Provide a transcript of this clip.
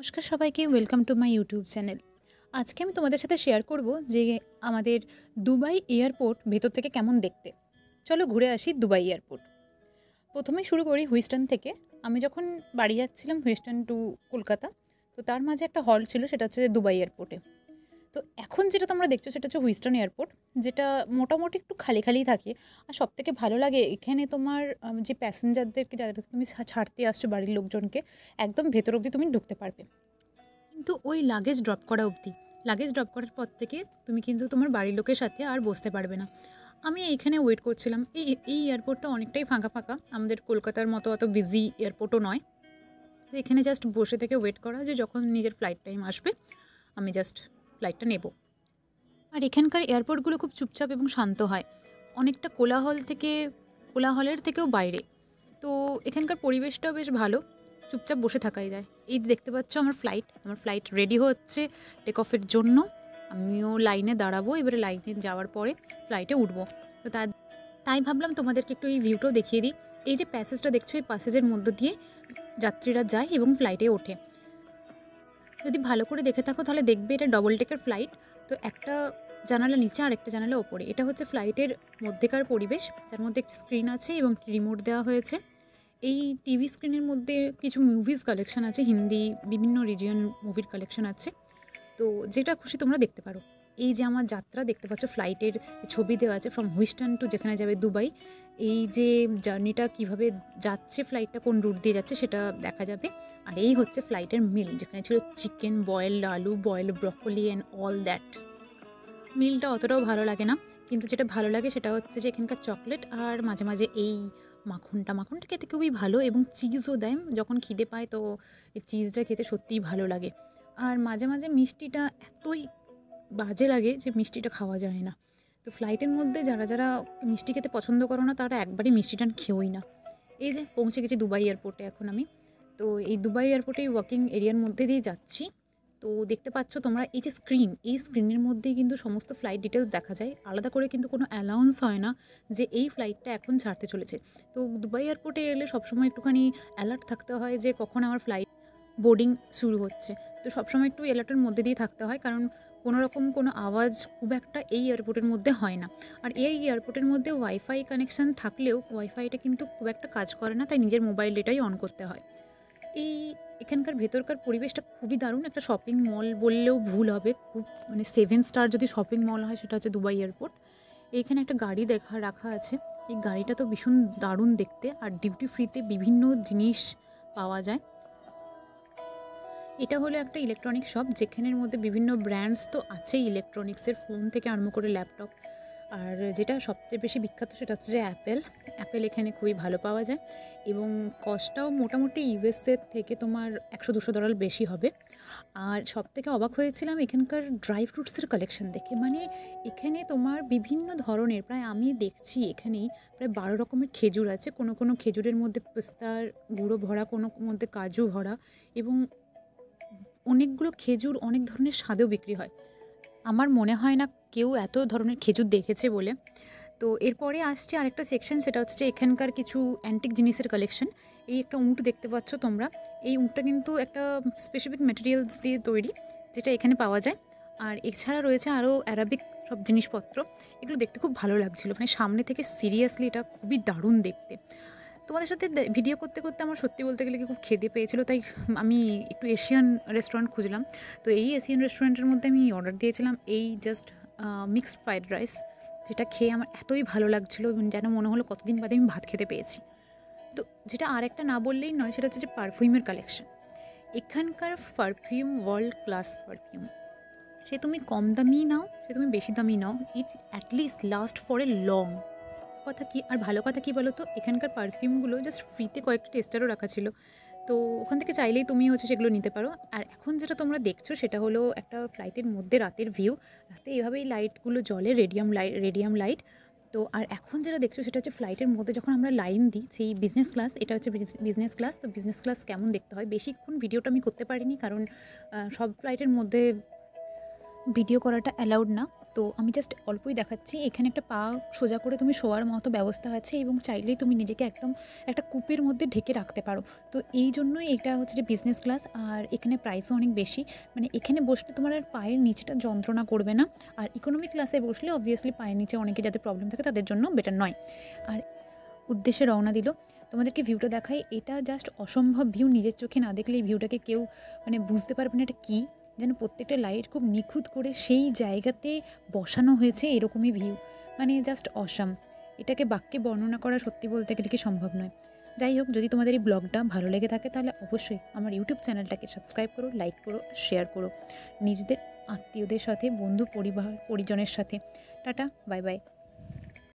নমস্কার সবাইকে, welcome to my YouTube channel. আজকে আমি তোমাদের সাথে শেয়ার করব যে আমাদের দুবাই এয়ারপোর্ট ভেতর থেকে কেমন দেখতে। চলো ঘুরে আসি দুবাই এয়ারপোর্ট। প্রথমেই শুরু করি হুইস্টন থেকে। আমি যখন বাড়ি যাচ্ছিলাম হুইস্টন টু কলকাতা, তো তার মাঝে একটা হল ছিল, সেটা হচ্ছে দুবাই এয়ারপোর্টে। তো এখন যেটা তোমরা দেখছো সেটা হচ্ছে হুইস্টন এয়ারপোর্ট, যেটা মোটামুটি একটু খালি খালিই থাকে। আর সবথেকে ভালো লাগে এখানে তোমার যে প্যাসেঞ্জারদেরকে, যাদেরকে তুমি ছাড়তে আসছো বাড়ির লোকজনকে, একদম ভেতর অবধি তুমি ঢুকতে পারবে। কিন্তু ওই লাগেজ ড্রপ করা অবধি, লাগেজ ড্রপ করার পর থেকে তুমি কিন্তু তোমার বাড়ির লোকের সাথে আর বসতে পারবে না। আমি এইখানে ওয়েট করছিলাম। এই এয়ারপোর্টটা অনেকটাই ফাঁকা ফাঁকা, আমাদের কলকাতার মতো অত বিজি এয়ারপোর্টও নয়। তো এখানে জাস্ট বসে থেকে ওয়েট করা, যে যখন নিজের ফ্লাইট টাইম আসবে আমি জাস্ট ফ্লাইটটা নেব। আর এখানকার এয়ারপোর্টগুলো খুব চুপচাপ এবং শান্ত হয়, অনেকটা কোলাহলের থেকেও বাইরে। তো এখানকার পরিবেশটাও বেশ ভালো, চুপচাপ বসে থাকাই যায়। এই দেখতে পাচ্ছ আমার ফ্লাইট রেডি হচ্ছে টেক অফের জন্য। আমিও লাইনে দাঁড়াবো, এবারে লাইনে যাওয়ার পরে ফ্লাইটে উঠবো। তো তাই ভাবলাম তোমাদেরকে একটু এই ভিউটাও দেখিয়ে দিই। এই যে প্যাসেজটা দেখছো, এই প্যাসেজের মধ্য দিয়ে যাত্রীরা যায় এবং ফ্লাইটে ওঠে। যদি ভালো করে দেখে থাকো তাহলে দেখবে এটা ডবল টেকের ফ্লাইট। তো একটা জানালা নিচে আর একটা জানালা ওপরে। এটা হচ্ছে ফ্লাইটের মধ্যেকার পরিবেশ, যার মধ্যে একটি স্ক্রিন আছে এবং রিমোট দেওয়া হয়েছে। এই টিভি স্ক্রিনের মধ্যে কিছু মুভিজ কালেকশন আছে, হিন্দি বিভিন্ন রিজিয়ন মুভির কালেকশন আছে। তো যেটা খুশি তোমরা দেখতে পারো। এই যে আমার যাত্রা দেখতে পাচ্ছ, ফ্লাইটের ছবি দেওয়া আছে ফ্রম হুইস্টন টু যেখানে যাবে দুবাই। এই যে জার্নিটা কিভাবে যাচ্ছে, ফ্লাইটটা কোন রুট দিয়ে যাচ্ছে সেটা দেখা যাবে। আর এই হচ্ছে ফ্লাইটের মিল, যেখানে ছিল চিকেন, বয়েলড আলু, boiled broccoli and all that. মিলটা অতটাও ভালো লাগে না, কিন্তু যেটা ভালো লাগে সেটা হচ্ছে যে এখানকার চকলেট, আর মাঝে মাঝে এই মাখনটা খেতে খুবই ভালো, এবং চিজও দেয় যখন খিদে পায়। তো এই চিজটা খেতে সত্যিই ভালো লাগে। আর মাঝে মাঝে মিষ্টিটা এতই বাজে লাগে যে মিষ্টিটা খাওয়া যায় না। তো ফ্লাইটের মধ্যে যারা যারা মিষ্টি খেতে পছন্দ করো না, তারা একবারই মিষ্টিটা খেওই না। এই যে পৌঁছে গেছি দুবাই এয়ারপোর্টে এখন আমি। তো এই দুবাই এয়ারপোর্টে ওয়াকিং এরিয়ার মধ্যে দিয়ে যাচ্ছি। তো দেখতে পাচ্ছ তোমরা এই যে স্ক্রিন, এই স্ক্রিনের মধ্যেই কিন্তু সমস্ত ফ্লাইট ডিটেলস দেখা যায়। আলাদা করে কিন্তু কোনো অ্যালাউন্স হয় না যে এই ফ্লাইটটা এখন ছাড়তে চলেছে। তো দুবাই এয়ারপোর্টে এলে সবসময় একটুখানি অ্যালার্ট থাকতে হয় যে কখন আমার ফ্লাইট বোর্ডিং শুরু হচ্ছে। তো সবসময় একটু অ্যালার্টের মধ্যে দিয়ে থাকতে হয়, কারণ কোনো রকম কোনো আওয়াজ খুব একটা এই এয়ারপোর্টের মধ্যে হয় না। আর এই এয়ারপোর্টের মধ্যে ওয়াইফাই কানেকশান থাকলেও ওয়াইফাইটা কিন্তু খুব একটা কাজ করে না, তাই নিজের মোবাইল ডেটাই অন করতে হয়। এখানকার ভেতরকার পরিবেশটা খুবই দারুণ। একটা শপিং মল বললেও ভুল হবে, খুব মানে 7 স্টার যদি শপিং মল হয় সেটা হচ্ছে দুবাই এয়ারপোর্ট। এইখানে একটা গাড়ি রাখা আছে। এই গাড়িটা তো ভীষণ দারুণ দেখতে, আর ডিউটি ফ্রিতে বিভিন্ন জিনিস পাওয়া যায়। এটা হলো একটা ইলেকট্রনিক শপ, যেখানের মধ্যে বিভিন্ন ব্র্যান্ডস তো আছেই, ইলেকট্রনিক্সের ফোন থেকে আরম্ভ করে ল্যাপটপ। আর যেটা সবচেয়ে বেশি বিখ্যাত সেটা হচ্ছে যে অ্যাপেল এখানে খুবই ভালো পাওয়া যায়, এবং কস্টটাও মোটামুটি ইউএসএর থেকে তোমার $100-200 বেশি হবে। আর সবথেকে অবাক হয়েছিলাম এখানকার ড্রাই ফ্রুটসের কালেকশন দেখে। মানে এখানে তোমার বিভিন্ন ধরনের, প্রায় আমি দেখছি এখানেই প্রায় 12 রকমের খেজুর আছে। কোনো কোনো খেজুরের মধ্যে পেস্তার গুঁড়ো ভরা, কোনো মধ্যে কাজু ভরা, এবং অনেকগুলো খেজুর অনেক ধরনের স্বাদেও বিক্রি হয়। আমার মনে হয় না কেউ এত ধরনের খেজুর দেখেছে বলে। তো এরপরে আসছে আরেকটা সেকশন, সেটা হচ্ছে যে এখানকার কিছু অ্যান্টিক জিনিসের কালেকশন। এই একটা উঁট দেখতে পাচ্ছ তোমরা। এই উঁটটা কিন্তু একটা স্পেসিফিক ম্যাটেরিয়ালস দিয়ে তৈরি, যেটা এখানে পাওয়া যায়। আর এছাড়া রয়েছে আরও অ্যারাবিক সব জিনিসপত্র। এগুলো দেখতে খুব ভালো লাগছিলো, মানে সামনে থেকে সিরিয়াসলি এটা খুবই দারুণ দেখতে। তোমাদের সাথে ভিডিও করতে করতে আমার সত্যি বলতে গেলে কি খুব খিদে পেয়েছিল, তাই আমি একটু এশিয়ান রেস্টুরেন্ট খুঁজলাম। তো এই এশিয়ান রেস্টুরেন্টের মধ্যে আমি অর্ডার দিয়েছিলাম এই জাস্ট মিক্সড ফ্রাইড রাইস, যেটা খেয়ে আমার এতই ভালো লাগছিলো যেন মনে হলো কতদিন বাদে আমি ভাত খেতে পেয়েছি। তো যেটা আর একটা না বললেই নয়, সেটা হচ্ছে যে পারফিউমের কালেকশন। এখানকার পারফিউম ওয়ার্ল্ড ক্লাস পারফিউম। সে তুমি কম দামি নাও, সে তুমি বেশি দামি নাও, it at least last for a long. কথা কি আর ভালো কথা কি বলো তো, এখানকার পারফিউমগুলো জাস্ট ফ্রিতে কয়েকটা টেস্টারও রাখা ছিল। তো ওখান থেকে চাইলেই তুমি হচ্ছে সেগুলো নিতে পারো। আর এখন যেটা তোমরা দেখছো সেটা হলো একটা ফ্লাইটের মধ্যে রাতের ভিউ। রাতে এভাবেই লাইটগুলো জ্বলে, রেডিয়াম লাইট। তো আর এখন যেটা দেখছো সেটা হচ্ছে ফ্লাইটের মধ্যে যখন আমরা লাইন দিই, সেই বিজনেস ক্লাস, এটা হচ্ছে বিজনেস ক্লাস। তো বিজনেস ক্লাস কেমন দেখতে হয়, বেশিক্ষণ ভিডিওটা আমি করতে পারিনি, কারণ সব ফ্লাইটের মধ্যে ভিডিও করাটা অ্যালাউড না। তো আমি জাস্ট অল্পই দেখাচ্ছি। এখানে একটা পা সোজা করে তুমি শোয়ার মতো ব্যবস্থা আছে এবং চাইলেই তুমি নিজেকে একদম একটা কূপের মধ্যে ঢেকে রাখতে পারো। তো এই জন্যই এটা হচ্ছে যে বিজনেস ক্লাস, আর এখানে প্রাইসও অনেক বেশি। মানে এখানে বসলে তোমার আর পায়ের নিচেটা যন্ত্রণা করবে না। আর ইকোনমি ক্লাসে বসলে অবভিয়াসলি পায়ের নিচে অনেকে যাদের প্রবলেম থাকে তাদের জন্য বেটার নয়। আর উদ্দেশ্যে রওনা দিল। তোমাদেরকে ভিউটা দেখাই। এটা জাস্ট অসম্ভব ভিউ। নিজের চোখে না দেখলে এই ভিউটাকে কেউ মানে বুঝতে পারবে না এটা কী। যেন প্রত্যেকটা লাইট খুব নিখুঁত করে সেই জায়গাতে বসানো হয়েছে, এরকমই ভিউ। মানে জাস্ট অসাম। এটাকে বাক্যে বর্ণনা করা সত্যি বলতে গেলে কি সম্ভব নয়। যাই হোক, যদি তোমাদের এই ব্লগটা ভালো লেগে থাকে তাহলে অবশ্যই আমার ইউটিউব চ্যানেলটাকে সাবস্ক্রাইব করো, লাইক করো, শেয়ার করো নিজেদের আত্মীয়দের সাথে, বন্ধু পরিবার পরিজনের সাথে। Tata, bye bye.